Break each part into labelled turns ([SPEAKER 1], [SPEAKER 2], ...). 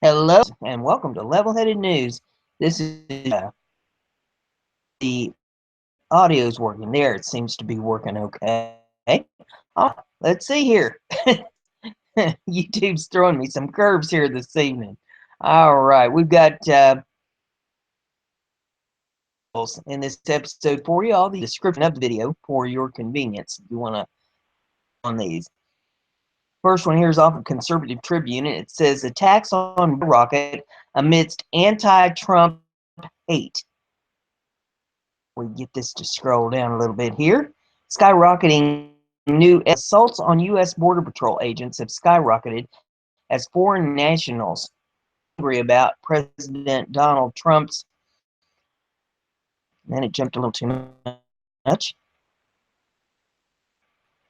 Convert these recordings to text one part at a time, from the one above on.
[SPEAKER 1] Hello and welcome to Level-Headed News. This is the audio's working there. It seems to be working okay. Let's see here. YouTube's throwing me some curves here this evening. All right, we've got in this episode for you all the description of the video for your convenience if you want to on these. First one here is off of Conservative Tribune. It says attacks on rocket amidst anti-Trump hate. We get this to scroll down a little bit here. Skyrocketing new assaults on U.S. Border Patrol agents have skyrocketed as foreign nationals angry about President Donald Trump's. Then it jumped a little too much.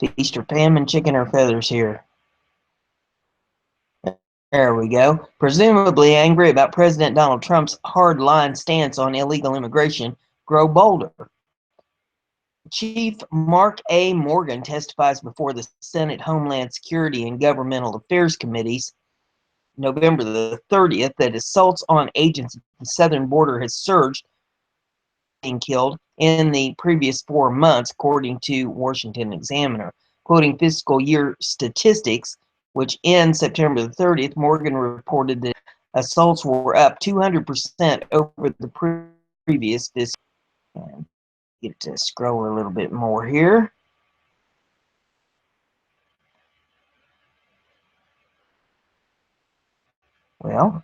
[SPEAKER 1] Feast or famine, chicken or feathers here. There we go. Presumably angry about President Donald Trump's hard-line stance on illegal immigration, grow bolder. Chief Mark A. Morgan testifies before the Senate Homeland Security and Governmental Affairs Committees November the 30th that assaults on agents at the southern border has surged, being killed in the previous 4 months, according to Washington Examiner. Quoting fiscal year statistics, which end September the 30th, Morgan reported that assaults were up 200% over the previous fiscal year. Get to scroll a little bit more here. Well,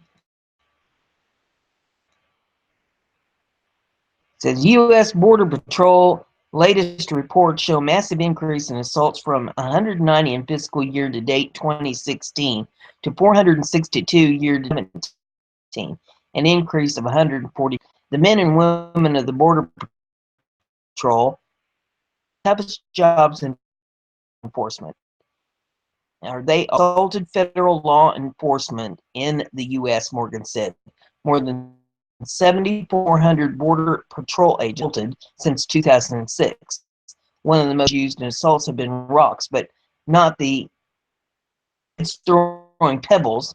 [SPEAKER 1] it says U.S. Border Patrol latest reports show massive increase in assaults from 190 in fiscal year to date 2016 to 462 year to 2017, an increase of 140. The men and women of the Border Patrol toughest jobs in enforcement. Now, they assaulted federal law enforcement in the U.S., Morgan said. More than 7,400 Border Patrol agents since 2006. One of the most used in assaults have been rocks, but not the throwing pebbles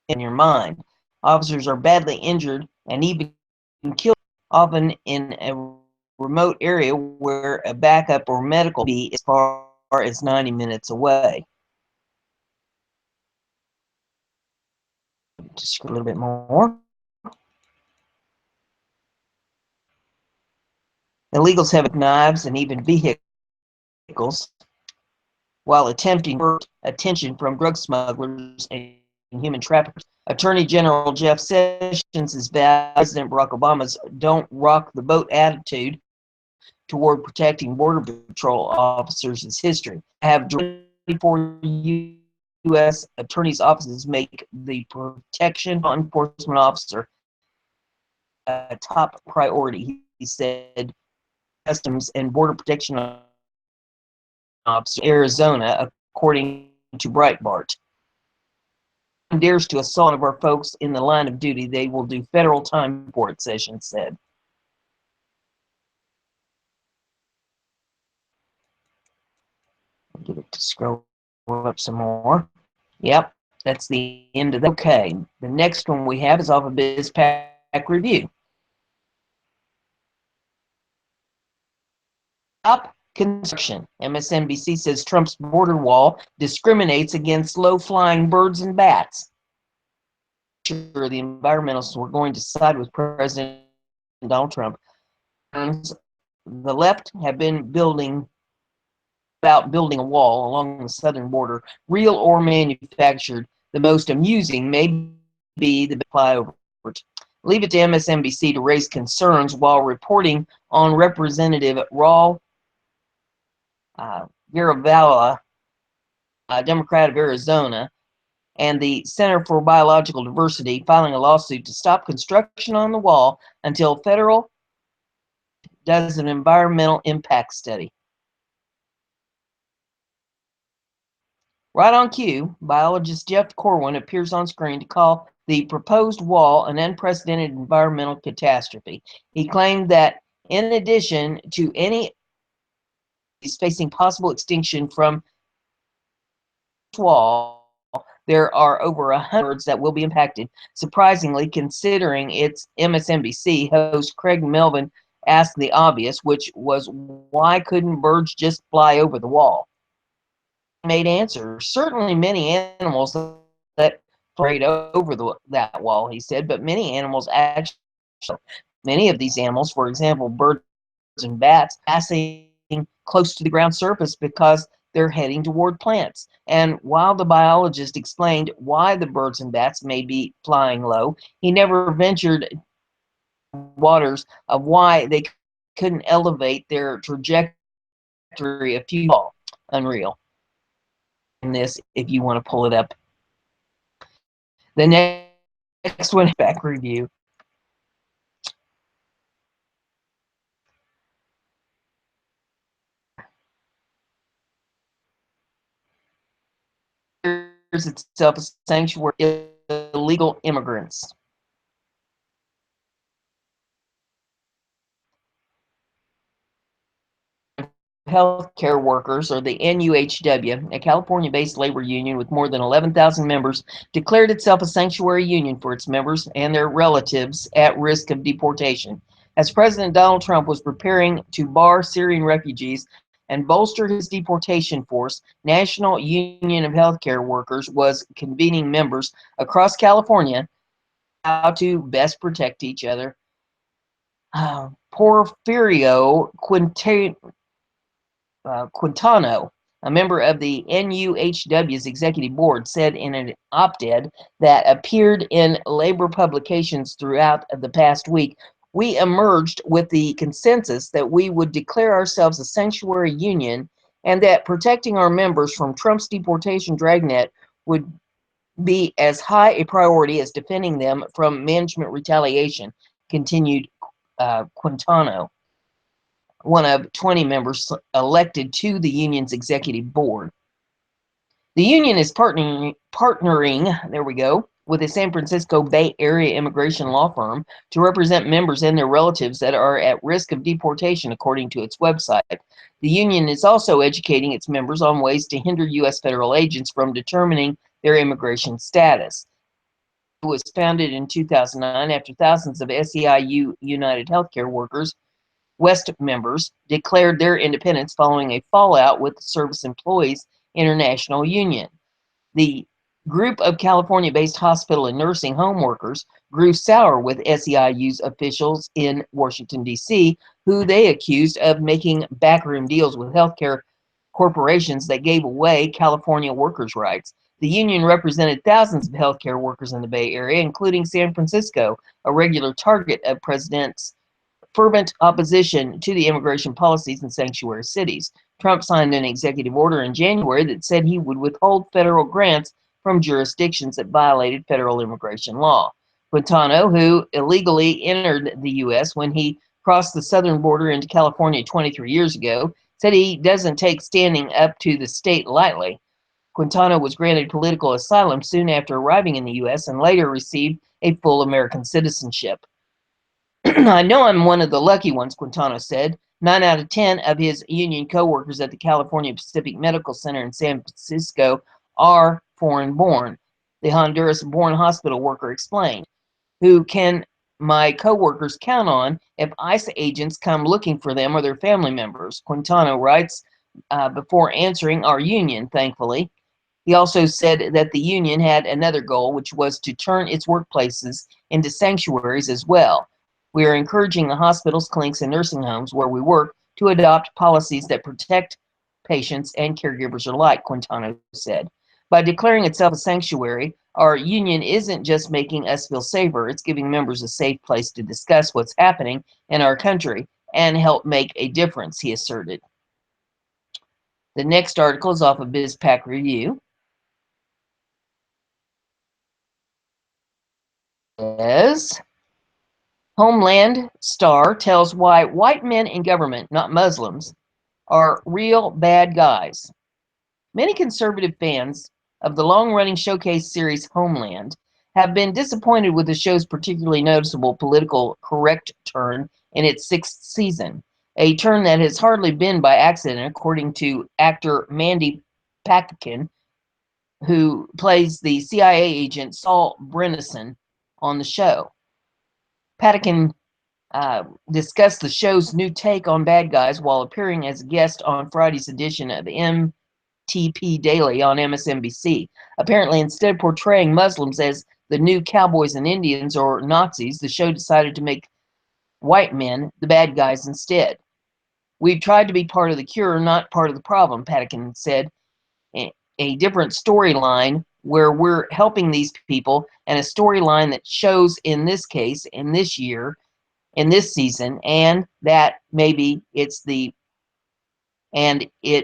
[SPEAKER 1] in your mind. Officers are badly injured and even killed, often in a remote area where a backup or medical be as far as 90 minutes away. Just a little bit more. Illegals have knives and even vehicles while attempting to divert attention from drug smugglers and human traffickers. Attorney General Jeff Sessions has vowed President Barack Obama's "don't rock the boat" attitude toward protecting Border Patrol officers is history. Have 24 U.S. attorneys' offices make the protection of law enforcement officer a top priority, he said. Customs and Border Protection Officer Arizona, according to Breitbart. If dares to assault one of our folks in the line of duty, they will do federal time for it, Sessions said. Get it to scroll up some more. Yep, that's the end of that. Okay, the next one we have is off of BizPack Review. Stop construction. MSNBC says Trump's border wall discriminates against low-flying birds and bats. Sure, the environmentalists were going to side with President Donald Trump. The left have been building a wall along the southern border, real or manufactured. The most amusing may be the flyover. Leave it to MSNBC to raise concerns while reporting on Representative Raul Garavalla, Democrat of Arizona, and the Center for Biological Diversity filing a lawsuit to stop construction on the wall until federal does an environmental impact study. Right on cue, biologist Jeff Corwin appears on screen to call the proposed wall an unprecedented environmental catastrophe. He claimed that in addition to any facing possible extinction from the wall, There are over 100 birds that will be impacted. Surprisingly, considering it's MSNBC host Craig Melvin asked the obvious, which was why couldn't birds just fly over the wall? Made answer. Certainly many animals that fly over that wall, he said, but many animals actually, many of these animals, for example, birds and bats, passing close to the ground surface because they're heading toward plants. And while the biologist explained why the birds and bats may be flying low, he never ventured waters of why they couldn't elevate their trajectory a few fall. Unreal. In this, if you want to pull it up. The next one, back review. Itself a sanctuary illegal immigrants. Healthcare workers, or the NUHW, a California-based labor union with more than 11,000 members, declared itself a sanctuary union for its members and their relatives at risk of deportation. As President Donald Trump was preparing to bar Syrian refugees and bolster his deportation force, National Union of Healthcare Workers was convening members across California how to best protect each other. Porfirio Quintano, a member of the NUHW's executive board, said in an op-ed that appeared in labor publications throughout the past week, "We emerged with the consensus that we would declare ourselves a sanctuary union and that protecting our members from Trump's deportation dragnet would be as high a priority as defending them from management retaliation," continued Quintano, one of 20 members elected to the union's executive board. The union is partnering, there we go, with a San Francisco Bay Area immigration law firm to represent members and their relatives that are at risk of deportation, according to its website. The union is also educating its members on ways to hinder U.S. federal agents from determining their immigration status. It was founded in 2009 after thousands of SEIU United Healthcare Workers West members declared their independence following a fallout with the Service Employees International Union. The group of California-based hospital and nursing home workers grew sour with SEIU's officials in Washington, D.C., who they accused of making backroom deals with healthcare corporations that gave away California workers' rights. The union represented thousands of healthcare workers in the Bay Area, including San Francisco, a regular target of President's fervent opposition to the immigration policies in sanctuary cities. Trump signed an executive order in January that said he would withhold federal grants from jurisdictions that violated federal immigration law. Quintano, who illegally entered the U.S. when he crossed the southern border into California 23 years ago, said he doesn't take standing up to the state lightly. Quintano was granted political asylum soon after arriving in the U.S. and later received a full American citizenship. "I know I'm one of the lucky ones," Quintano said. 9 out of 10 of his union co-workers at the California Pacific Medical Center in San Francisco are foreign-born, the Honduras-born hospital worker explained. "Who can my co-workers count on if ICE agents come looking for them or their family members?" Quintano writes, before answering our union, thankfully. He also said that the union had another goal, which was to turn its workplaces into sanctuaries as well. "We are encouraging the hospitals, clinics, and nursing homes where we work to adopt policies that protect patients and caregivers alike," Quintano said. "By declaring itself a sanctuary, our union isn't just making us feel safer, it's giving members a safe place to discuss what's happening in our country and help make a difference," he asserted. The next article is off of BizPac Review. Is Homeland Star tells why white men in government, not Muslims, are real bad guys. Many conservative fans of the long-running showcase series Homeland have been disappointed with the show's particularly noticeable political correct turn in its 6th season, a turn that has hardly been by accident, according to actor Mandy Patinkin, who plays the CIA agent Saul Brenneson on the show. Patakin discussed the show's new take on bad guys while appearing as a guest on Friday's edition of MTP Daily on MSNBC. Apparently, instead of portraying Muslims as the new cowboys and Indians or Nazis, the show decided to make white men the bad guys instead. We've tried to be part of the cure, not part of the problem, Patakin said. A different storyline where we're helping these people, and a storyline that shows in this case, in this year, in this season, and that maybe it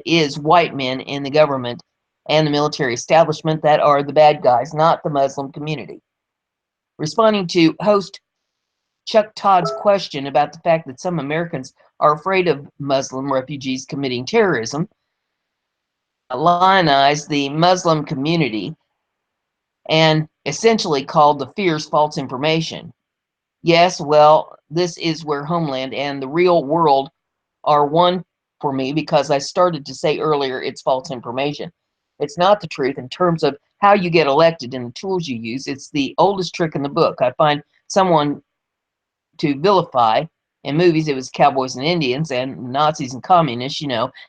[SPEAKER 1] is white men in the government and the military establishment that are the bad guys, not the Muslim community. Responding to host Chuck Todd's question about the fact that some Americans are afraid of Muslim refugees committing terrorism, lionized the Muslim community and essentially called the fears false information. Yes, well, this is where Homeland and the real world are one for me, because I started to say earlier it's false information. It's not the truth in terms of how you get elected and the tools you use. It's the oldest trick in the book. I find someone to vilify. In movies, it was cowboys and Indians and Nazis and communists.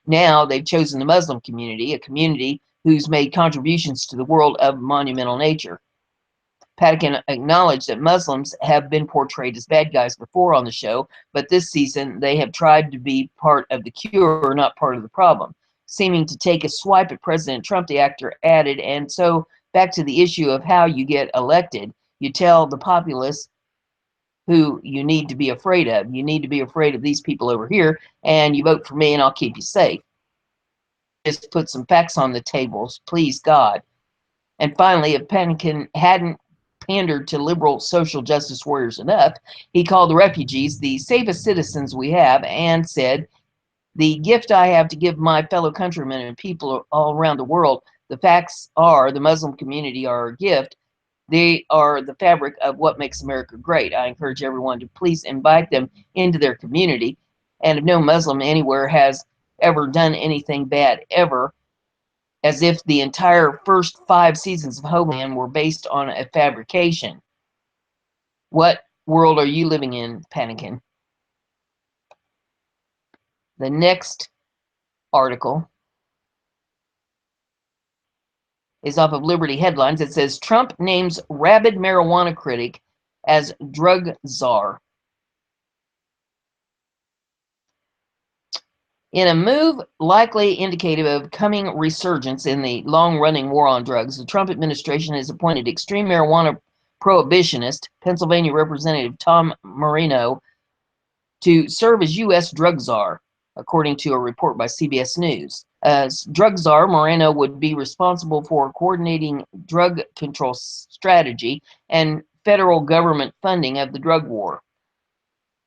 [SPEAKER 1] Now they've chosen the Muslim community, a community who's made contributions to the world of monumental nature. Patakin acknowledged that Muslims have been portrayed as bad guys before on the show, but this season they have tried to be part of the cure, not part of the problem. Seeming to take a swipe at President Trump, the actor added, and so back to the issue of how you get elected, you tell the populace who you need to be afraid of. You need to be afraid of these people over here, and you vote for me and I'll keep you safe. Just put some facts on the tables, please God. And finally, if Patakin hadn't pandered to liberal social justice warriors enough, he called the refugees the safest citizens we have and said, the gift I have to give my fellow countrymen and people all around the world, the facts are the Muslim community are a gift. They are the fabric of what makes America great. I encourage everyone to please invite them into their community. And if no Muslim anywhere has ever done anything bad ever, as if the entire first 5 seasons of Homeland were based on a fabrication. What world are you living in, Patakin? The next article is off of Liberty Headlines. It says, Trump names rabid marijuana critic as drug czar. In a move likely indicative of coming resurgence in the long-running war on drugs, the Trump administration has appointed extreme marijuana prohibitionist, Pennsylvania Representative Tom Moreno, to serve as U.S. drug czar, according to a report by CBS News. As drug czar, Moreno would be responsible for coordinating drug control strategy and federal government funding of the drug war.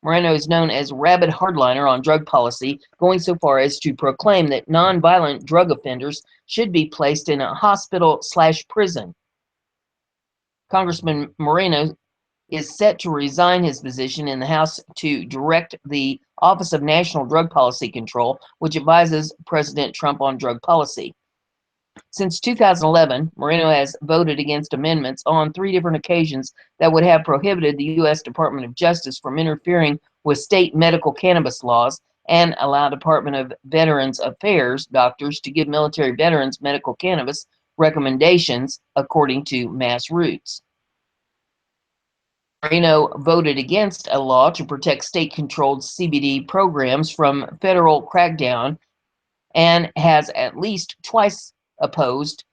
[SPEAKER 1] Moreno is known as rabid hardliner on drug policy, going so far as to proclaim that nonviolent drug offenders should be placed in a hospital/prison. Congressman Moreno is set to resign his position in the House to direct the Office of National Drug Policy Control, which advises President Trump on drug policy. Since 2011, Moreno has voted against amendments on 3 different occasions that would have prohibited the U.S. Department of Justice from interfering with state medical cannabis laws and allow Department of Veterans Affairs doctors to give military veterans medical cannabis recommendations according to Mass Roots. Moreno voted against a law to protect state-controlled CBD programs from federal crackdown and has at least twice opposed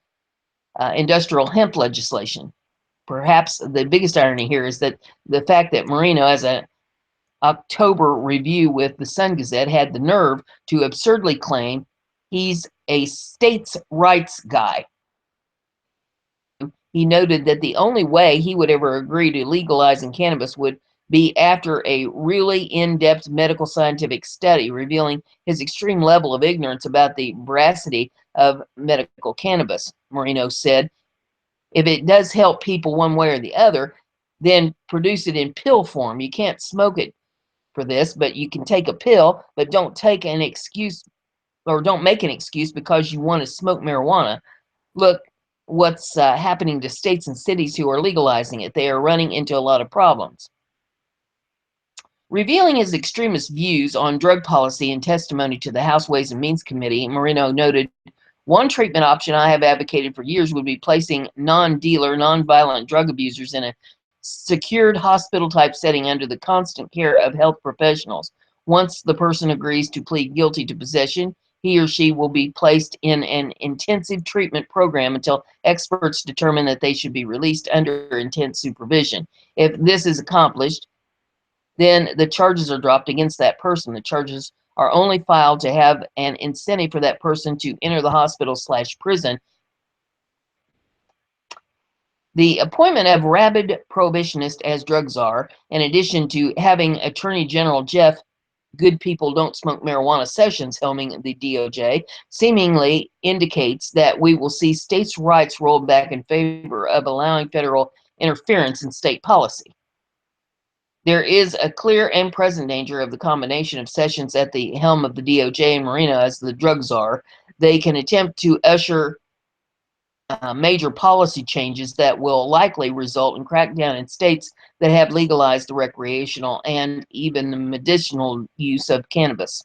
[SPEAKER 1] industrial hemp legislation. Perhaps the biggest irony here is that the fact that Moreno, as an October review with the Sun Gazette, had the nerve to absurdly claim he's a states' rights guy. He noted that the only way he would ever agree to legalizing cannabis would be after a really in-depth medical scientific study revealing his extreme level of ignorance about the veracity of medical cannabis. Moreno said, if it does help people one way or the other, then produce it in pill form. You can't smoke it for this, but you can take a pill, but don't take an excuse or don't make an excuse because you want to smoke marijuana. Look, what's happening to states and cities who are legalizing it. They are running into a lot of problems. Revealing his extremist views on drug policy in testimony to the House Ways and Means Committee, Moreno noted, "One treatment option I have advocated for years would be placing non-dealer, non-violent drug abusers in a secured hospital-type setting under the constant care of health professionals. Once the person agrees to plead guilty to possession, he or she will be placed in an intensive treatment program until experts determine that they should be released under intense supervision. If this is accomplished, then the charges are dropped against that person. The charges are only filed to have an incentive for that person to enter the hospital/prison. The appointment of rabid prohibitionist as drug czar, in addition to having Attorney General Jeff Good People Don't Smoke Marijuana Sessions helming the DOJ, seemingly indicates that we will see states' rights rolled back in favor of allowing federal interference in state policy. There is a clear and present danger of the combination of Sessions at the helm of the DOJ and Moreno as the drug czar. They can attempt to usher major policy changes that will likely result in crackdown in states that have legalized the recreational and even the medicinal use of cannabis.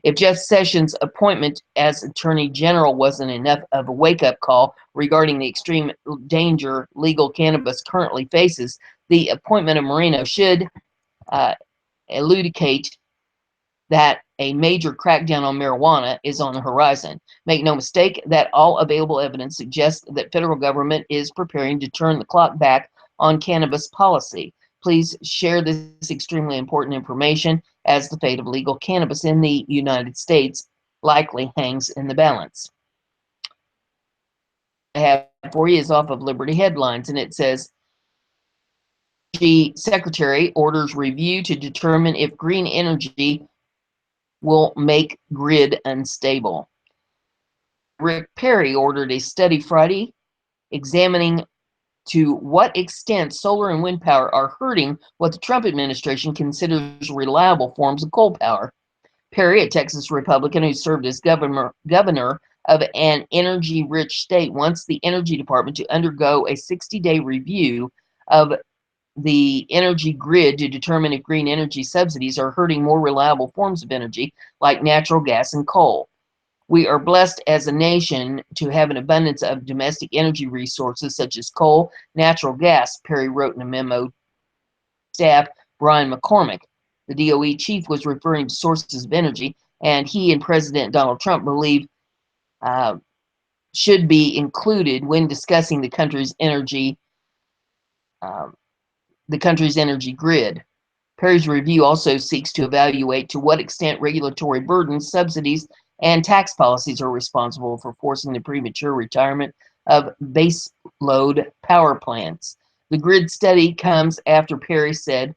[SPEAKER 1] If Jeff Sessions' appointment as Attorney General wasn't enough of a wake-up call regarding the extreme danger legal cannabis currently faces, the appointment of Moreno should elucidate that a major crackdown on marijuana is on the horizon. Make no mistake that all available evidence suggests that federal government is preparing to turn the clock back on cannabis policy. Please share this extremely important information, as the fate of legal cannabis in the United States likely hangs in the balance. I have for you is off of Liberty Headlines, and it says, Energy Secretary orders review to determine if green energy will make grid unstable. Rick Perry ordered a study Friday examining to what extent solar and wind power are hurting what the Trump administration considers reliable forms of coal power. Perry, a Texas Republican who served as governor of an energy-rich state, wants the Energy Department to undergo a 60-day review of the energy grid to determine if green energy subsidies are hurting more reliable forms of energy like natural gas and coal. We are blessed as a nation to have an abundance of domestic energy resources such as coal, natural gas, Perry wrote in a memo to staff Brian McCormick. The DOE chief was referring to sources of energy, and he and President Donald Trump believe should be included when discussing the country's energy grid. Perry's review also seeks to evaluate to what extent regulatory burdens, subsidies, and tax policies are responsible for forcing the premature retirement of base load power plants. The grid study comes after Perry said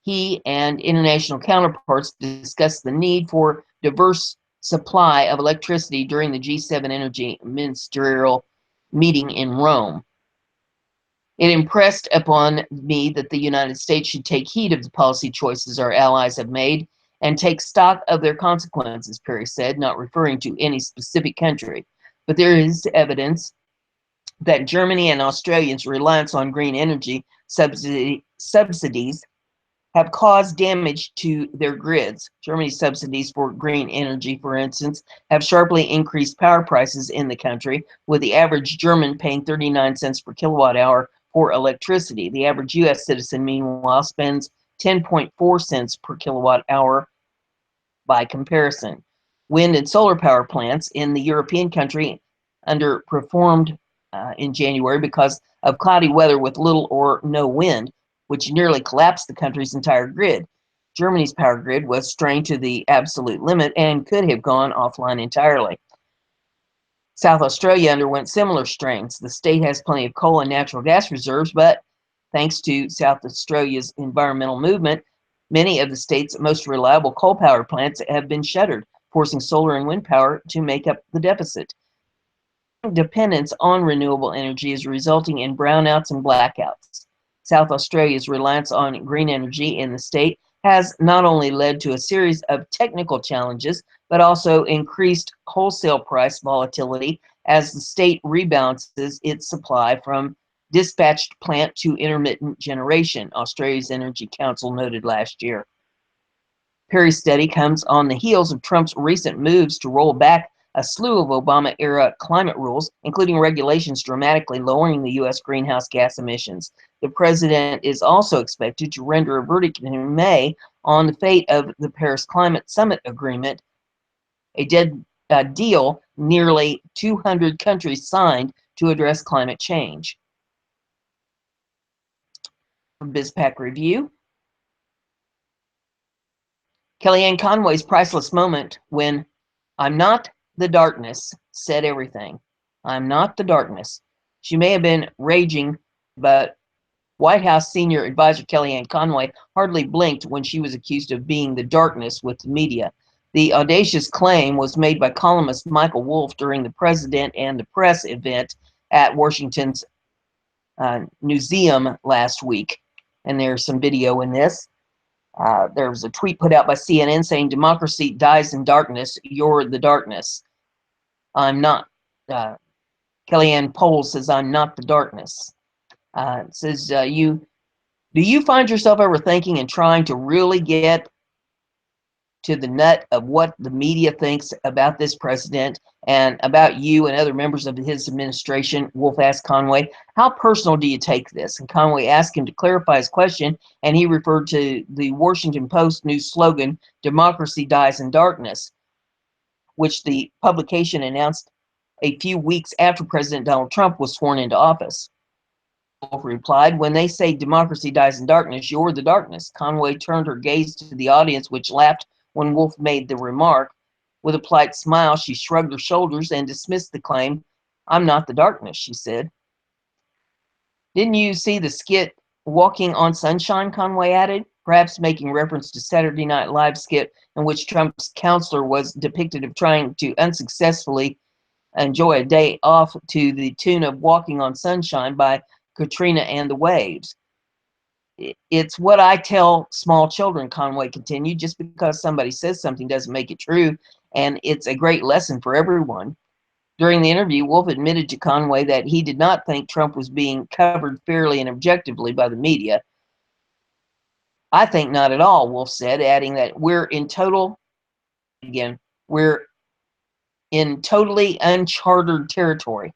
[SPEAKER 1] he and international counterparts discussed the need for diverse supply of electricity during the G7 energy ministerial meeting in Rome. It impressed upon me that the United States should take heed of the policy choices our allies have made and take stock of their consequences, Perry said, not referring to any specific country. But there is evidence that Germany and Australia's reliance on green energy subsidies have caused damage to their grids. Germany's subsidies for green energy, for instance, have sharply increased power prices in the country, with the average German paying 39 cents per kilowatt hour for electricity. The average U.S. citizen, meanwhile, spends 10.4 cents per kilowatt hour by comparison. Wind and solar power plants in the European country underperformed in January because of cloudy weather with little or no wind, which nearly collapsed the country's entire grid. Germany's power grid was strained to the absolute limit and could have gone offline entirely. South Australia underwent similar strains. The state has plenty of coal and natural gas reserves, but thanks to South Australia's environmental movement, many of the state's most reliable coal power plants have been shuttered, forcing solar and wind power to make up the deficit. Dependence on renewable energy is resulting in brownouts and blackouts. South Australia's reliance on green energy in the state has not only led to a series of technical challenges, but also increased wholesale price volatility as the state rebalances its supply from dispatched plant to intermittent generation, Australia's Energy Council noted last year. Perry's study comes on the heels of Trump's recent moves to roll back a slew of Obama-era climate rules, including regulations dramatically lowering the U.S. greenhouse gas emissions. The president is also expected to render a verdict in May on the fate of the Paris Climate Summit Agreement, a deal nearly 200 countries signed to address climate change. BizPack Review. Kellyanne Conway's priceless moment when "I'm not the darkness" said everything. I'm not the darkness. She may have been raging, but White House senior advisor Kellyanne Conway hardly blinked when she was accused of being the darkness with the media. The audacious claim was made by columnist Michael Wolff during the President and the Press event at Washington's Museum last week. And there's some video in this. There was a tweet put out by CNN saying, "Democracy dies in darkness. You're the darkness." I'm not. Kellyanne Poll says, "I'm not the darkness." It says, do you find yourself ever thinking and trying to really get to the nut of what the media thinks about this president and about you and other members of his administration?" Wolff asked Conway. "How personal do you take this?" And Conway asked him to clarify his question, and he referred to the Washington Post news slogan, "Democracy dies in darkness," which the publication announced a few weeks after President Donald Trump was sworn into office. Wolff replied, "When they say democracy dies in darkness, you're the darkness." Conway turned her gaze to the audience, which laughed when Wolff made the remark. With a polite smile, she shrugged her shoulders and dismissed the claim. "I'm not the darkness," she said. "Didn't you see the skit Walking on Sunshine?" Conway added, perhaps making reference to Saturday Night Live skit in which Trump's counselor was depicted of trying to unsuccessfully enjoy a day off to the tune of Walking on Sunshine by Katrina and the Waves. "It's what I tell small children," Conway continued. "Just because somebody says something doesn't make it true, and it's a great lesson for everyone." During the interview, Wolff admitted to Conway that he did not think Trump was being covered fairly and objectively by the media. "I think not at all," Wolff said, adding that we're in totally uncharted territory.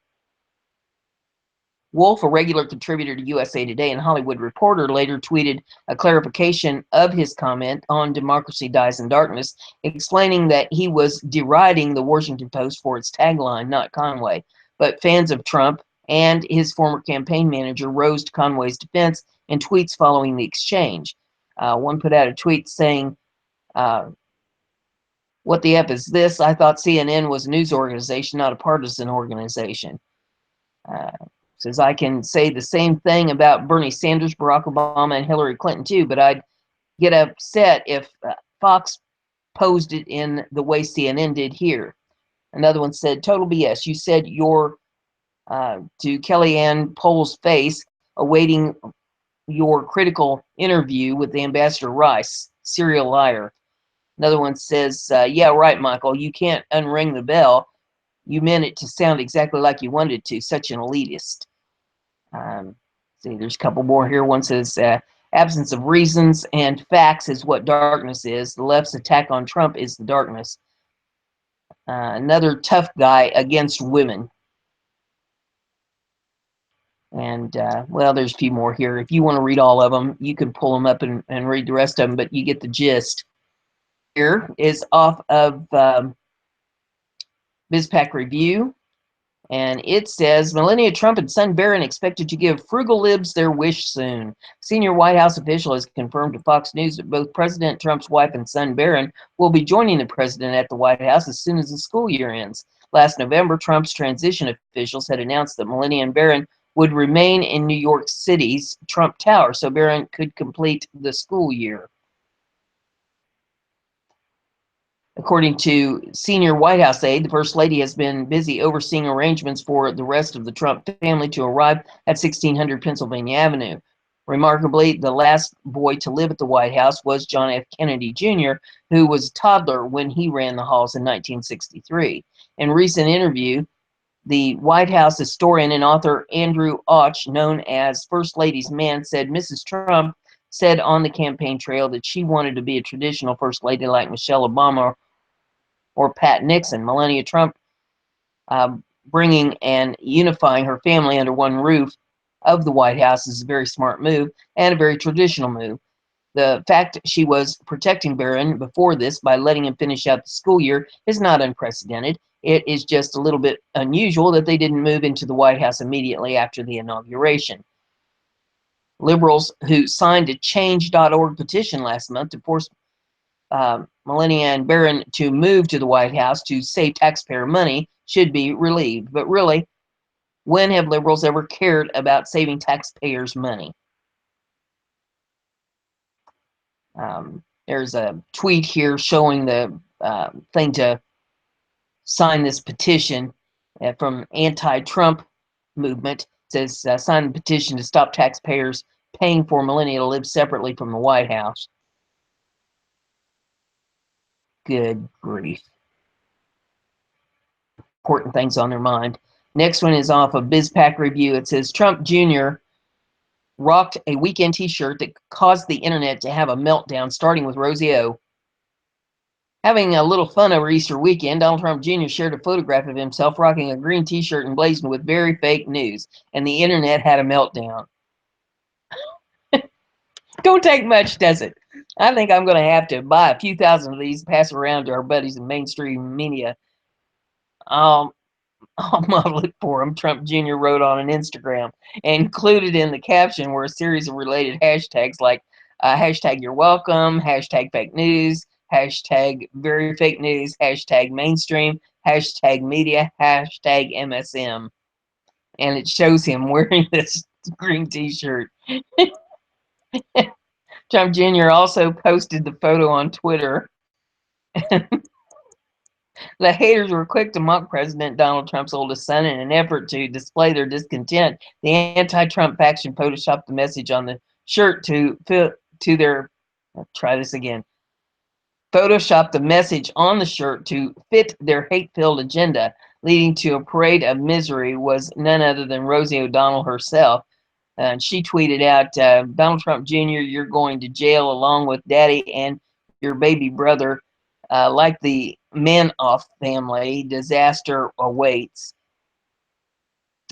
[SPEAKER 1] Wolff, a regular contributor to USA Today and Hollywood Reporter, later tweeted a clarification of his comment on "Democracy dies in darkness," explaining that he was deriding the Washington Post for its tagline, not Conway. But fans of Trump and his former campaign manager rose to Conway's defense in tweets following the exchange. One put out a tweet saying, "What the F is this? I thought CNN was a news organization, not a partisan organization." Says, "I can say the same thing about Bernie Sanders, Barack Obama, and Hillary Clinton too, but I'd get upset if Fox posed it in the way CNN did here." Another one said, "Total BS. You said you're to Kellyanne Poll's face, awaiting your critical interview with the Ambassador Rice. Serial liar." Another one says, "Yeah, right, Michael. You can't unring the bell. You meant it to sound exactly like you wanted it to. Such an elitist." See, there's a couple more here. One says, "Absence of reasons and facts is what darkness is. The left's attack on Trump is the darkness." Another tough guy against women. And, well, there's a few more here. If you want to read all of them, you can pull them up and read the rest of them, but you get the gist. Here is off of BizPack Review. And it says, "Melania Trump and son Barron expected to give frugal libs their wish soon." Senior White House official has confirmed to Fox News that both President Trump's wife and son Barron will be joining the president at the White House as soon as the school year ends. Last November, Trump's transition officials had announced that Melania and Barron would remain in New York City's Trump Tower so Barron could complete the school year. According to senior White House aide, the First Lady has been busy overseeing arrangements for the rest of the Trump family to arrive at 1600 Pennsylvania Avenue. Remarkably, the last boy to live at the White House was John F. Kennedy Jr., who was a toddler when he ran the halls in 1963. In a recent interview, The White House historian and author Andrew Och, known as First Lady's Man, said Mrs. Trump said on the campaign trail that she wanted to be a traditional First Lady like Michelle Obama or Pat Nixon. Melania Trump bringing and unifying her family under one roof of the White House is a very smart move and a very traditional move. The fact she was protecting Barron before this by letting him finish out the school year is not unprecedented. It is just a little bit unusual that they didn't move into the White House immediately after the inauguration. Liberals who signed a change.org petition last month to force Melania and Barron to move to the White House to save taxpayer money should be relieved. But really, when have liberals ever cared about saving taxpayers' money? There's a tweet here showing the thing to sign this petition from anti-Trump movement. It says sign the petition to stop taxpayers paying for Melania to live separately from the White House. Good grief. Important things on their mind. Next one is off of BizPack Review. It says Trump Jr. rocked a weekend t-shirt that caused the internet to have a meltdown, starting with Rosie O. Having a little fun over Easter weekend, Donald Trump Jr. shared a photograph of himself rocking a green t-shirt emblazoned with very fake news, and the internet had a meltdown. Don't take much, does it? I think I'm going to have to buy a few thousand of these, pass around to our buddies in mainstream media. I'll model it for him, Trump Jr. wrote on an Instagram. Included in the caption were a series of related hashtags like hashtag you're welcome, hashtag fake news, hashtag very fake news, hashtag mainstream, hashtag media, hashtag MSM. And it shows him wearing this green t-shirt. Trump Jr. also posted the photo on Twitter. The haters were quick to mock President Donald Trump's oldest son in an effort to display their discontent. The anti-Trump faction photoshopped the message on the shirt to their. Try this again. Photoshopped the message on the shirt to fit their hate-filled agenda, leading to a parade of misery. Was none other than Rosie O'Donnell herself. And she tweeted out, Donald Trump Jr., you're going to jail along with Daddy and your baby brother. Like the Manoff family, disaster awaits.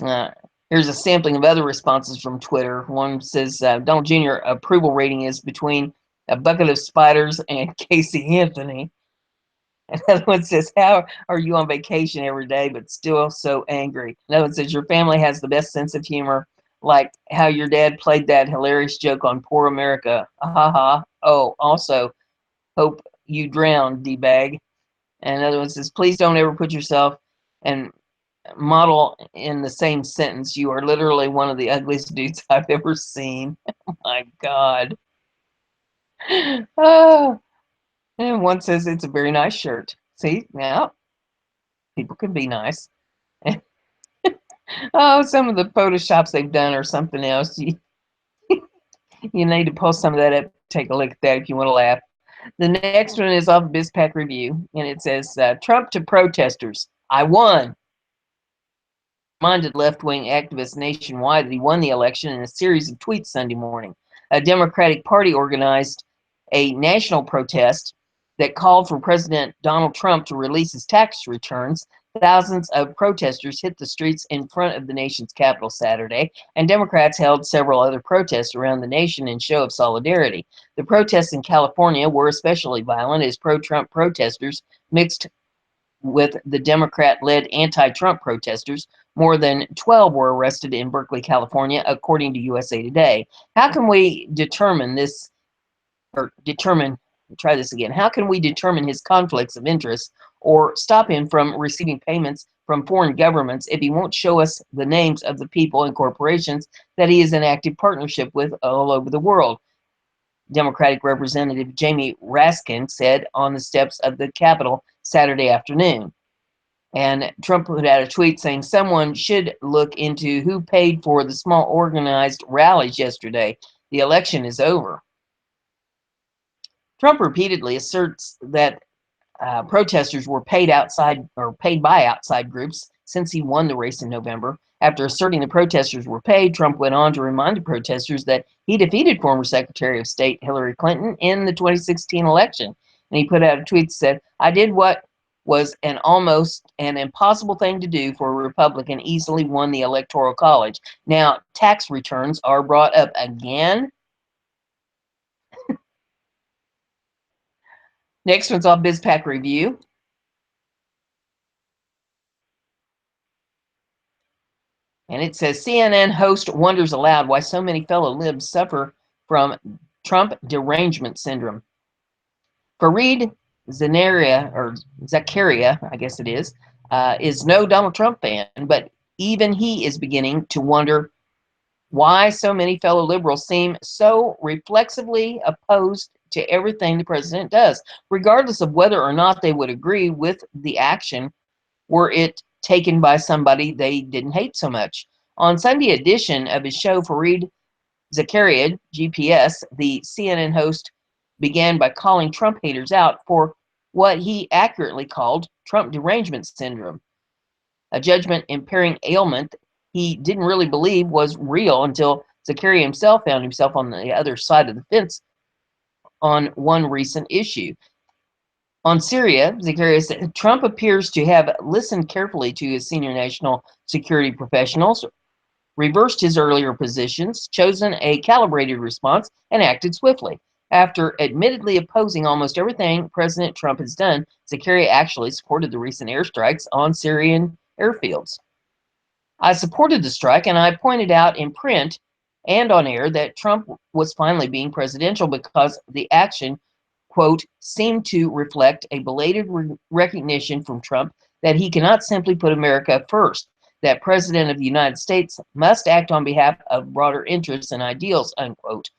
[SPEAKER 1] Here's a sampling of other responses from Twitter. One says, Donald Jr. approval rating is between a bucket of spiders and Casey Anthony. Another one says, how are you on vacation every day but still so angry? Another one says, your family has the best sense of humor, like how your dad played that hilarious joke on Poor America. Ha ha. Oh, also, hope you drown, D-bag. And another one says, please don't ever put yourself and model in the same sentence. You are literally one of the ugliest dudes I've ever seen. Oh my God. Oh. And one says, it's a very nice shirt. See, now people can be nice. Oh, some of the photoshops they've done or something else. You need to post some of that up. Take a look at that if you want to laugh. The next one is off BizPack Review, and it says, Trump to protesters, I won. Reminded left-wing activists nationwide that he won the election in a series of tweets Sunday morning. A Democratic Party organized a national protest that called for President Donald Trump to release his tax returns. Thousands of protesters hit the streets in front of the nation's capital Saturday, and Democrats held several other protests around the nation in show of solidarity. The protests in California were especially violent as pro-Trump protesters mixed with the Democrat-led anti-Trump protesters. More than 12 were arrested in Berkeley, California, according to USA Today. How can we determine this, try this again. How can we determine his conflicts of interest or stop him from receiving payments from foreign governments if he won't show us the names of the people and corporations that he is in active partnership with all over the world? Democratic Representative Jamie Raskin said on the steps of the Capitol Saturday afternoon. And Trump put out a tweet saying someone should look into who paid for the small organized rallies yesterday. The election is over. Trump repeatedly asserts that protesters were paid by outside groups, since he won the race in November. After asserting the protesters were paid, Trump went on to remind the protesters that he defeated former Secretary of State Hillary Clinton in the 2016 election. And he put out a tweet that said, "I did what was an almost an impossible thing to do for a Republican, easily won the Electoral College. Now, tax returns are brought up again." Next one's off BizPack Review. And it says, CNN host wonders aloud why so many fellow libs suffer from Trump derangement syndrome. Fareed Zakaria, I guess it is no Donald Trump fan, but even he is beginning to wonder why so many fellow liberals seem so reflexively opposed to everything the president does, regardless of whether or not they would agree with the action were it taken by somebody they didn't hate so much. On Sunday edition of his show, Fareed Zakaria, GPS, the CNN host, began by calling Trump haters out for what he accurately called Trump derangement syndrome, a judgment impairing ailment he didn't really believe was real until Zakaria himself found himself on the other side of the fence on one recent issue. On Syria, Zakaria said Trump appears to have listened carefully to his senior national security professionals, reversed his earlier positions, chosen a calibrated response, and acted swiftly. After admittedly opposing almost everything President Trump has done, Zakaria actually supported the recent airstrikes on Syrian airfields. "I supported the strike, and I pointed out in print and on air that Trump was finally being presidential because the action, quote, seemed to reflect a belated recognition from Trump that he cannot simply put America first, that President of the United States must act on behalf of broader interests and ideals," unquote.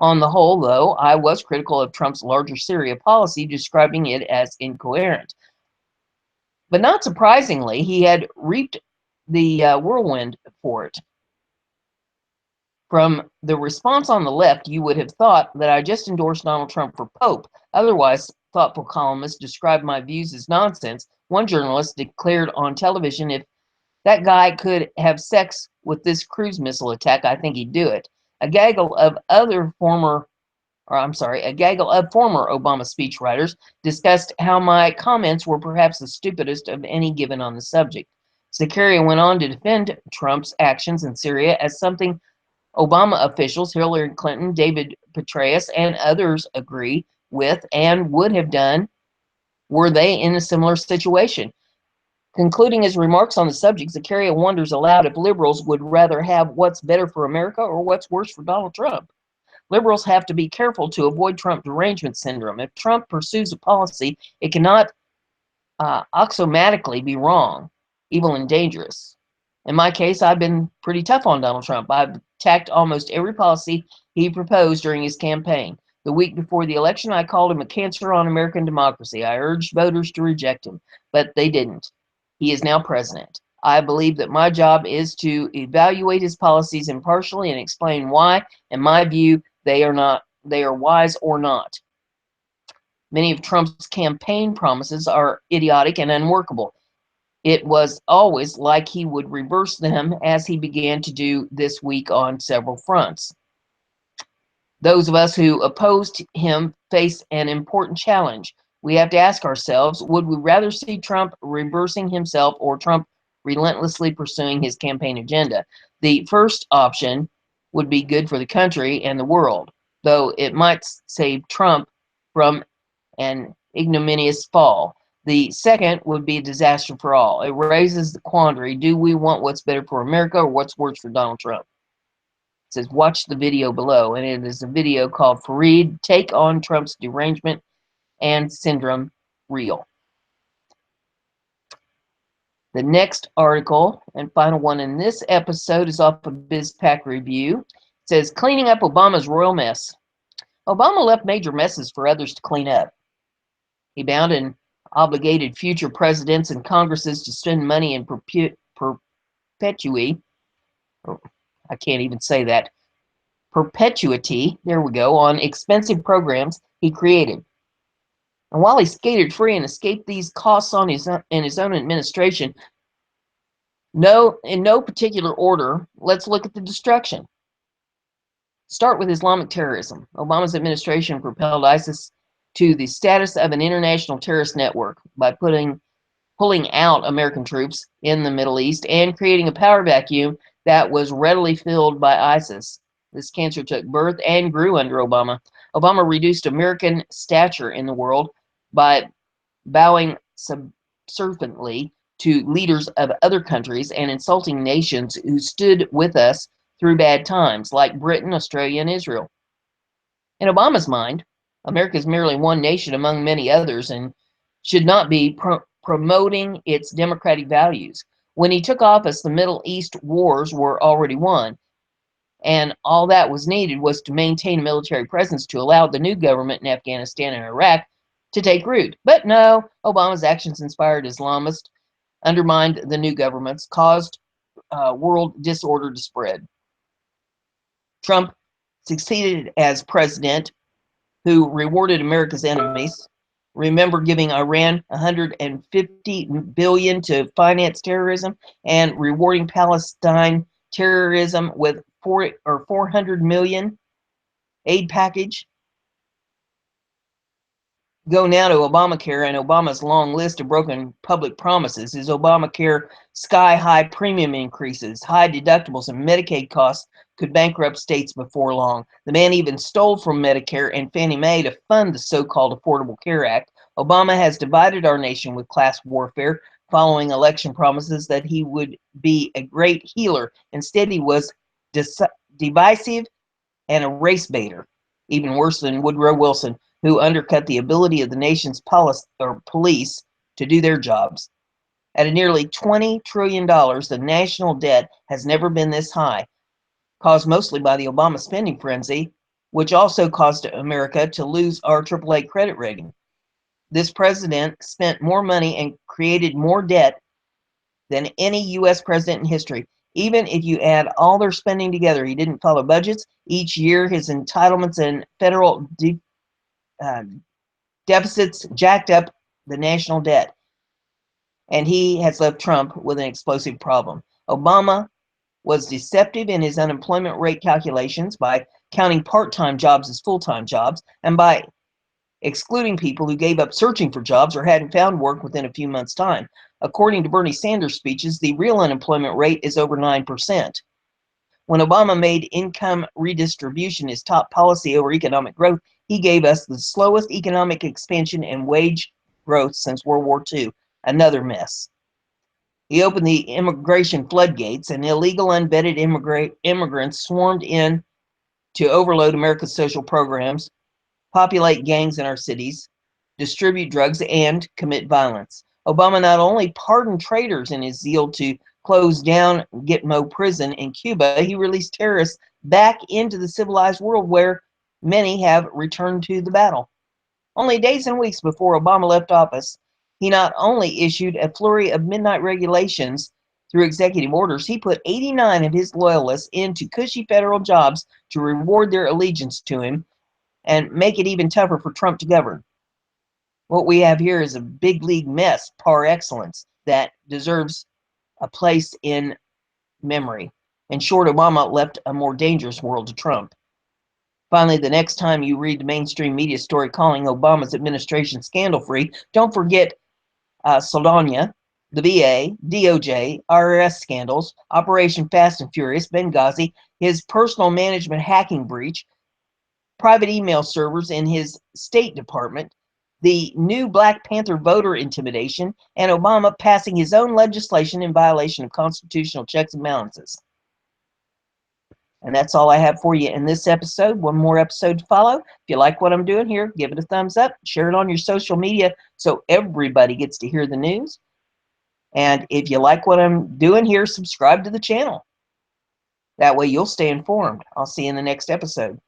[SPEAKER 1] On the whole, though, I was critical of Trump's larger Syria policy, describing it as incoherent. But not surprisingly, he had reaped the whirlwind for it. From the response on the left, you would have thought that I just endorsed Donald Trump for Pope. Otherwise, thoughtful columnists described my views as nonsense. One journalist declared on television, "If that guy could have sex with this cruise missile attack, I think he'd do it." A gaggle of former Obama speechwriters discussed how my comments were perhaps the stupidest of any given on the subject. Zakaria went on to defend Trump's actions in Syria as something Obama officials, Hillary Clinton, David Petraeus, and others agree with and would have done were they in a similar situation. Concluding his remarks on the subject, Zakaria wonders aloud if liberals would rather have what's better for America or what's worse for Donald Trump. Liberals have to be careful to avoid Trump derangement syndrome. If Trump pursues a policy, it cannot axiomatically be wrong, evil, and dangerous. In my case, I've been pretty tough on Donald Trump. I've attacked almost every policy he proposed during his campaign. The week before the election, I called him a cancer on American democracy. I urged voters to reject him, but they didn't. He is now president. I believe that my job is to evaluate his policies impartially and explain why, in my view, they are wise or not. Many of Trump's campaign promises are idiotic and unworkable. It was always like he would reverse them, as he began to do this week on several fronts. Those of us who opposed him face an important challenge. We have to ask ourselves, would we rather see Trump reversing himself or Trump relentlessly pursuing his campaign agenda? The first option would be good for the country and the world, though it might save Trump from an ignominious fall. The second would be a disaster for all. It raises the quandary, do we want what's better for America or what's worse for Donald Trump? It says, watch the video below, and it is a video called Fareed, Take on Trump's Derangement and Syndrome Real. The next article, and final one in this episode, is off of BizPack Review. It says, cleaning up Obama's royal mess. Obama left major messes for others to clean up. He bound and obligated future presidents and Congresses to spend money in perpetuity. I can't even say that. Perpetuity, there we go, on expensive programs he created. And while he skated free and escaped these costs in his own administration, No, in no particular order, let's look at the destruction. Start with Islamic terrorism. Obama's administration propelled ISIS to the status of an international terrorist network by pulling out American troops in the Middle East and creating a power vacuum that was readily filled by ISIS. This cancer took birth and grew under Obama. Obama reduced American stature in the world by bowing subserviently to leaders of other countries and insulting nations who stood with us through bad times, like Britain, Australia, and Israel. In Obama's mind, America is merely one nation among many others and should not be promoting its democratic values. When he took office, the Middle East wars were already won, and all that was needed was to maintain a military presence to allow the new government in Afghanistan and Iraq to take root. But no, Obama's actions inspired Islamists, undermined the new governments, caused world disorder to spread. Trump succeeded as president who rewarded America's enemies. Remember giving Iran $150 billion to finance terrorism and rewarding Palestine terrorism with 400 million aid package. Go now to Obamacare and Obama's long list of broken public promises. Is Obamacare sky-high premium increases, high deductibles, and Medicaid costs could bankrupt states before long. The man even stole from Medicare and Fannie Mae to fund the so-called Affordable Care Act. Obama has divided our nation with class warfare, following election promises that he would be a great healer. Instead, he was divisive and a race baiter, even worse than Woodrow Wilson, who undercut the ability of the nation's police to do their jobs. At a nearly $20 trillion, the national debt has never been this high, caused mostly by the Obama spending frenzy, which also caused America to lose our AAA credit rating. This president spent more money and created more debt than any U.S. president in history. Even if you add all their spending together, he didn't follow budgets. Each year, his entitlements and federal deficits jacked up the national debt. And he has left Trump with an explosive problem. Obama was deceptive in his unemployment rate calculations by counting part-time jobs as full-time jobs and by excluding people who gave up searching for jobs or hadn't found work within a few months' time. According to Bernie Sanders' speeches, the real unemployment rate is over 9%. When Obama made income redistribution his top policy over economic growth, he gave us the slowest economic expansion and wage growth since World War II. Another mess. He opened the immigration floodgates, and illegal unvetted immigrants swarmed in to overload America's social programs, populate gangs in our cities, distribute drugs, and commit violence. Obama not only pardoned traitors in his zeal to close down Gitmo prison in Cuba, he released terrorists back into the civilized world where many have returned to the battle. Only days and weeks before Obama left office, he not only issued a flurry of midnight regulations through executive orders, he put 89 of his loyalists into cushy federal jobs to reward their allegiance to him and make it even tougher for Trump to govern. What we have here is a big league mess par excellence that deserves a place in memory. In short, Obama left a more dangerous world to Trump. Finally, the next time you read the mainstream media story calling Obama's administration scandal-free, don't forget Soldania, the VA, DOJ, IRS scandals, Operation Fast and Furious, Benghazi, his personal management hacking breach, private email servers in his State Department, the new Black Panther voter intimidation, and Obama passing his own legislation in violation of constitutional checks and balances. And that's all I have for you in this episode. One more episode to follow. If you like what I'm doing here, give it a thumbs up. Share it on your social media so everybody gets to hear the news. And if you like what I'm doing here, subscribe to the channel. That way you'll stay informed. I'll see you in the next episode.